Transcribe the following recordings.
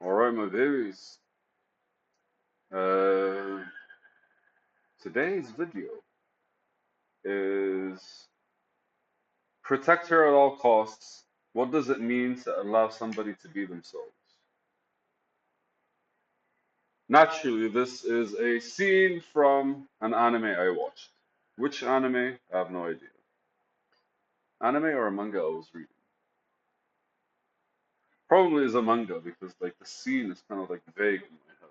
All right, my babies. Uh, Today's video is protect her at all costs. What does it mean to allow somebody to be themselves? Naturally, this is a scene from an anime I watched. Which anime? I have no idea. Anime or a manga I was reading? Probably is a manga because like the scene is kind of like vague in my head.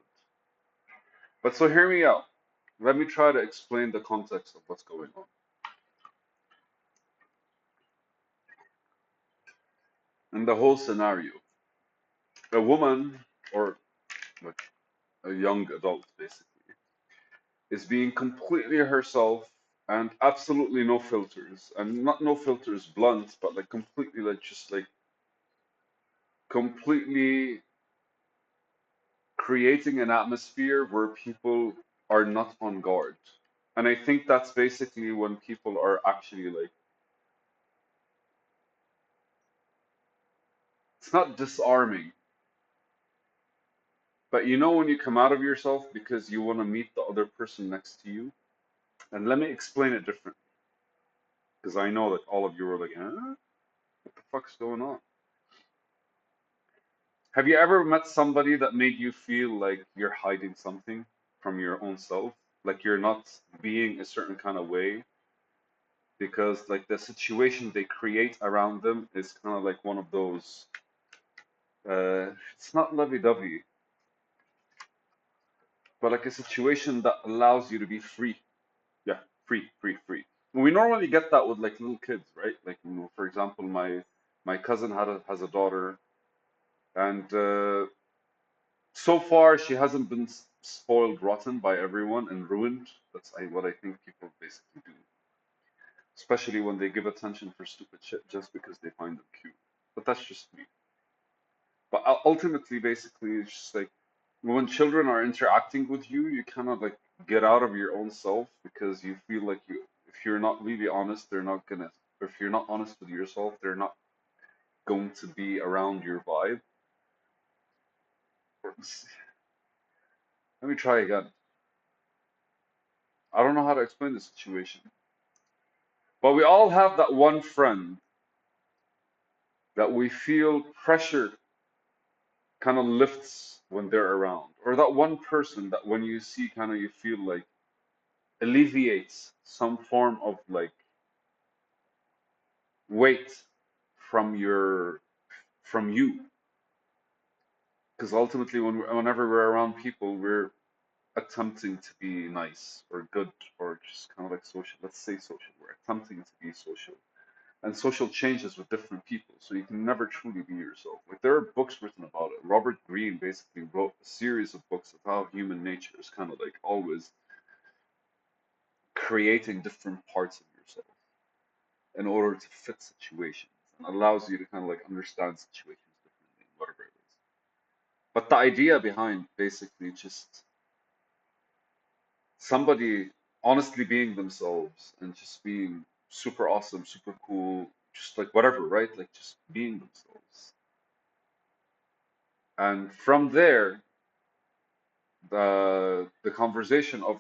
But so hear me out. Let me try to explain the context of what's going on. In the whole scenario, a woman or like a young adult basically is being completely herself and absolutely no filters, and not no filters blunt, but like completely like just like completely creating an atmosphere where people are not on guard. And I think that's basically when people are actually like, it's not disarming, but you know when you come out of yourself because you want to meet the other person next to you. And let me explain it different because I know that all of you are like, huh? What the fuck's going on? Have you ever met somebody that made you feel like you're hiding something from your own self? Like you're not being a certain kind of way because like the situation they create around them is kind of like one of those it's not lovey-dovey, but like a situation that allows you to be free. Yeah, free, free, free. We normally get that with like little kids, right? Like, you know, for example, my cousin has a daughter, and so far, she hasn't been spoiled rotten by everyone and ruined. What I think people basically do, especially when they give attention for stupid shit just because they find them cute. But that's just me. But ultimately, basically, it's just like when children are interacting with you, you kind of like get out of your own self because you feel like if you're not really honest, they're not gonna, if you're not honest with yourself, they're not going to be around your vibe. Let me try again. I don't know how to explain the situation. But we all have that one friend that we feel pressure kind of lifts when they're around, or that one person that when you see, kind of you feel like alleviates some form of like weight from from you. Because ultimately, whenever we're around people, we're attempting to be nice or good or just kind of like social. Let's say social. We're attempting to be social. And social changes with different people, so you can never truly be yourself. Like there are books written about it. Robert Greene basically wrote a series of books of how human nature is kind of like always creating different parts of yourself in order to fit situations and allows you to kind of like understand situations differently, whatever it is. But the idea behind basically just somebody honestly being themselves and just being super awesome, super cool, just like whatever, right? Like just being themselves. And from there, the conversation of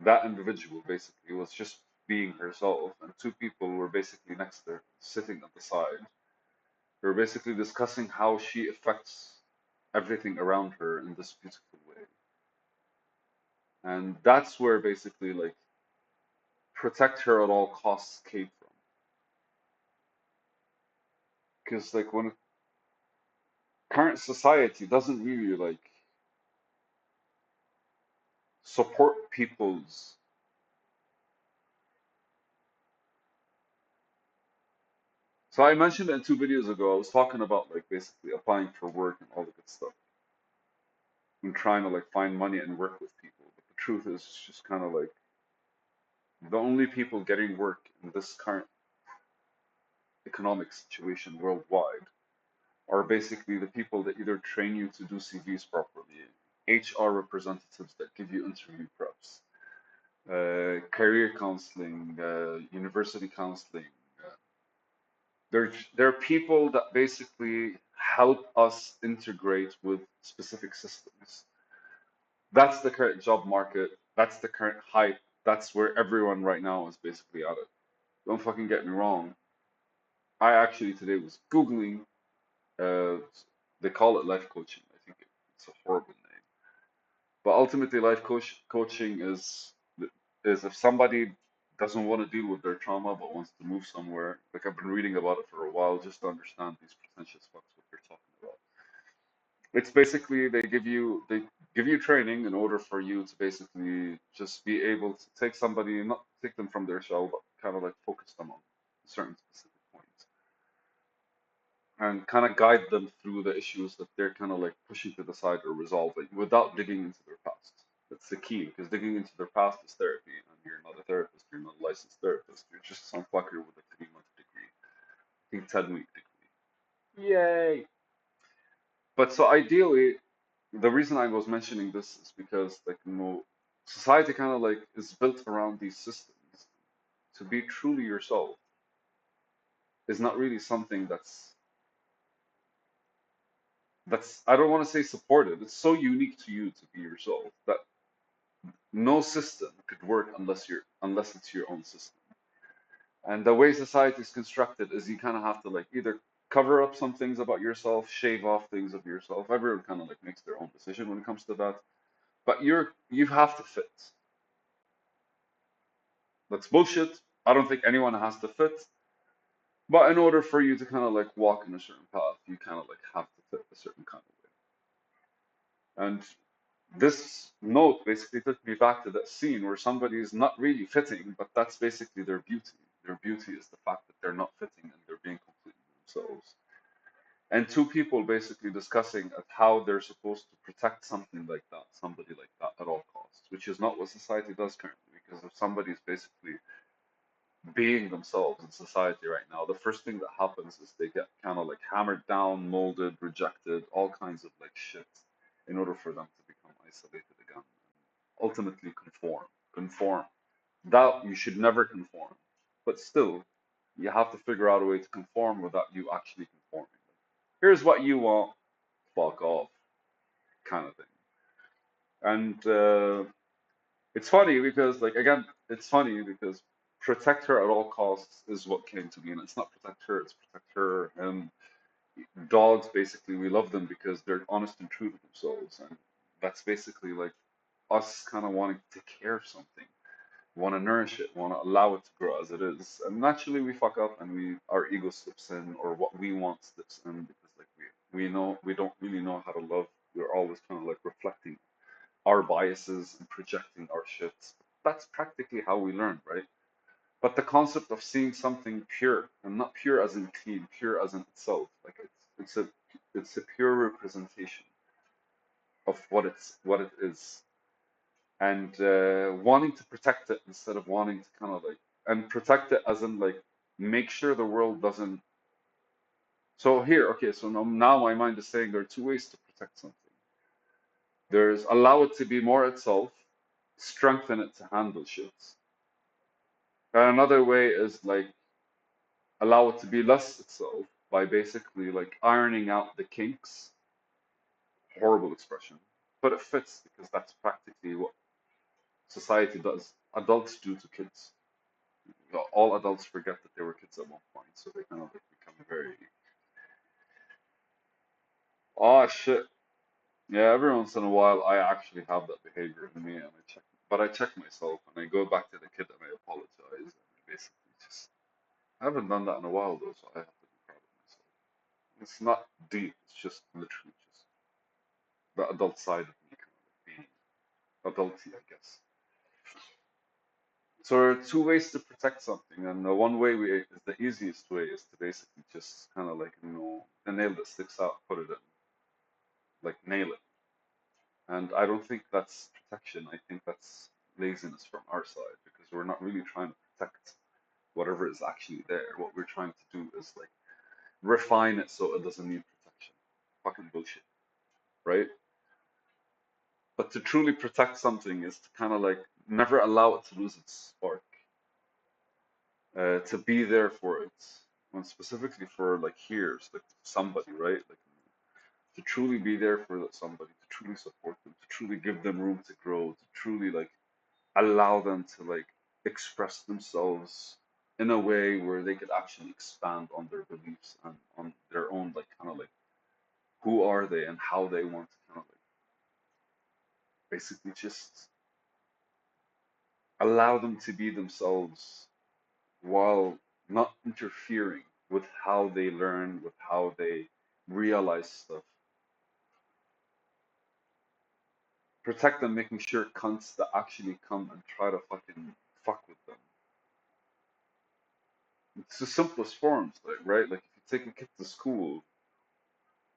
that individual basically was just being herself, and two people were basically next to her, sitting at the side. They were basically discussing how she affects everything around her in this beautiful way. And that's where basically like protect her at all costs came from. Because like when current society doesn't really like support people's. So I mentioned it in 2 videos ago. I was talking about like basically applying for work and all the good stuff and trying to like find money and work with people. But the truth is, it's just kind of like the only people getting work in this current economic situation worldwide are basically the people that either train you to do CVs properly, HR representatives that give you interview preps, career counseling, university counseling. Uh, they're people that basically help us integrate with specific systems. That's the current job market. That's the current hype. That's where everyone right now is basically at it. Don't fucking get me wrong. I actually today was Googling, uh, they call it life coaching. I think it's a horrible name. But ultimately, coaching is if somebody doesn't want to deal with their trauma but wants to move somewhere. Like I've been reading about it for a while just to understand these pretentious fucks what they're talking about. It's basically they give you training in order for you to basically just be able to take somebody, not take them from their shell, but kind of like focus them on certain specific points and kind of guide them through the issues that they're kind of like pushing to the side or resolving without digging into their past. That's the key because digging into their past is therapy, and you're not a therapist, you're not a licensed therapist, you're just some fucker with a 3 month degree, I think 10-week degree. Yay! But so ideally, the reason I was mentioning this is because like society kind of like is built around these systems. To be truly yourself is not really something that's I don't want to say supported. It's so unique to you to be yourself that no system could work unless it's your own system. And the way society is constructed is you kind of have to like either cover up some things about yourself, shave off things of yourself. Everyone kind of like makes their own decision when it comes to that. But you have to fit. That's bullshit. I don't think anyone has to fit. But in order for you to kind of like walk in a certain path, you kind of like have to fit a certain kind of way. And this note basically took me back to that scene where somebody is not really fitting, but that's basically their beauty. Their beauty is the fact that they're not fitting and they're being completely themselves. And two people basically discussing at how they're supposed to protect something like that, somebody like that at all costs, which is not what society does currently. Because if somebody is basically being themselves in society right now, the first thing that happens is they get kind of like hammered down, molded, rejected, all kinds of like shit in order for them to become isolated again. Ultimately conform. Conform. That you should never conform. But still, you have to figure out a way to conform without you actually conforming. Here's what you want, fuck off, kind of thing. And it's funny because, like, again, it's funny because protect her at all costs is what came to me, and it's not protect her, it's protect her. And dogs, basically, we love them because they're honest and true to themselves, and that's basically like us kind of wanting to take care of something, want to nourish it, want to allow it to grow as it is. And naturally, we fuck up, and our ego slips in, or what we want slips in because like we know we don't really know how to love. We're always kind of like reflecting our biases and projecting our shit. That's practically how we learn, right? But the concept of seeing something pure, and not pure as in clean, pure as in itself, like it's a pure representation of what it is, and wanting to protect it instead of wanting to kind of like and protect it as in like make sure the world doesn't. So here, okay, so now my mind is saying there are two ways to protect something. There's allow it to be more itself, strengthen it to handle shit. And another way is like allow it to be less itself by basically like ironing out the kinks. Horrible expression, but it fits because that's practically what society does. Adults do to kids. All adults forget that they were kids at one point, so they kind of like become very. Oh shit. Yeah, every once in a while I actually have that behavior in me, and I check myself and I go back to the kid and I apologize, and I basically just I haven't done that in a while though, so I have to be proud of myself. It's not deep. It's just literally just the adult side of me kind of like being adulty, I guess. So there are two ways to protect something, and the one way we is the easiest way is to basically just kind of like a nail that sticks out, put it in, like nail it. And I don't think that's protection. I think that's laziness from our side because we're not really trying to protect whatever is actually there. What we're trying to do is like refine it so it doesn't need protection. Fucking bullshit, right? But to truly protect something is to kind of like never allow it to lose its spark, to be there for it, and specifically for like here's like somebody, right? Like to truly be there for somebody, to truly support them, to truly give them room to grow, to truly like allow them to like express themselves in a way where they could actually expand on their beliefs and on their own like kind of like who are they and how they want to kind of like basically just allow them to be themselves while not interfering with how they learn, with how they realize stuff. Protect them, making sure cunts that actually come and try to fucking fuck with them. It's the simplest forms, like right? Like if you take a kid to school,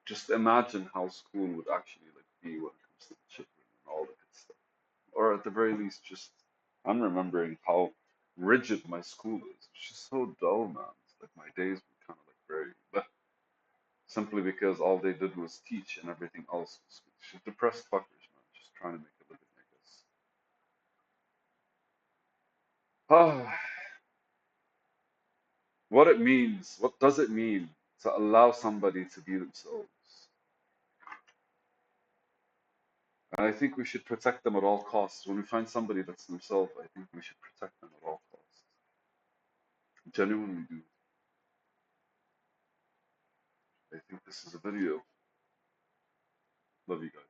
just imagine how school would actually like be when it comes to the children and all that good stuff. Or at the very least, just I'm remembering how rigid my school is. It's just so dull, man. It's like my days were kind of like very, but simply because all they did was teach and everything else was just depressed fuckers, man, just trying to make a living, I guess. What it means, what does it mean to allow somebody to be themselves? And I think we should protect them at all costs. When we find somebody that's themselves, I think we should protect them at all costs. Genuinely do. I think this is a video. Love you guys.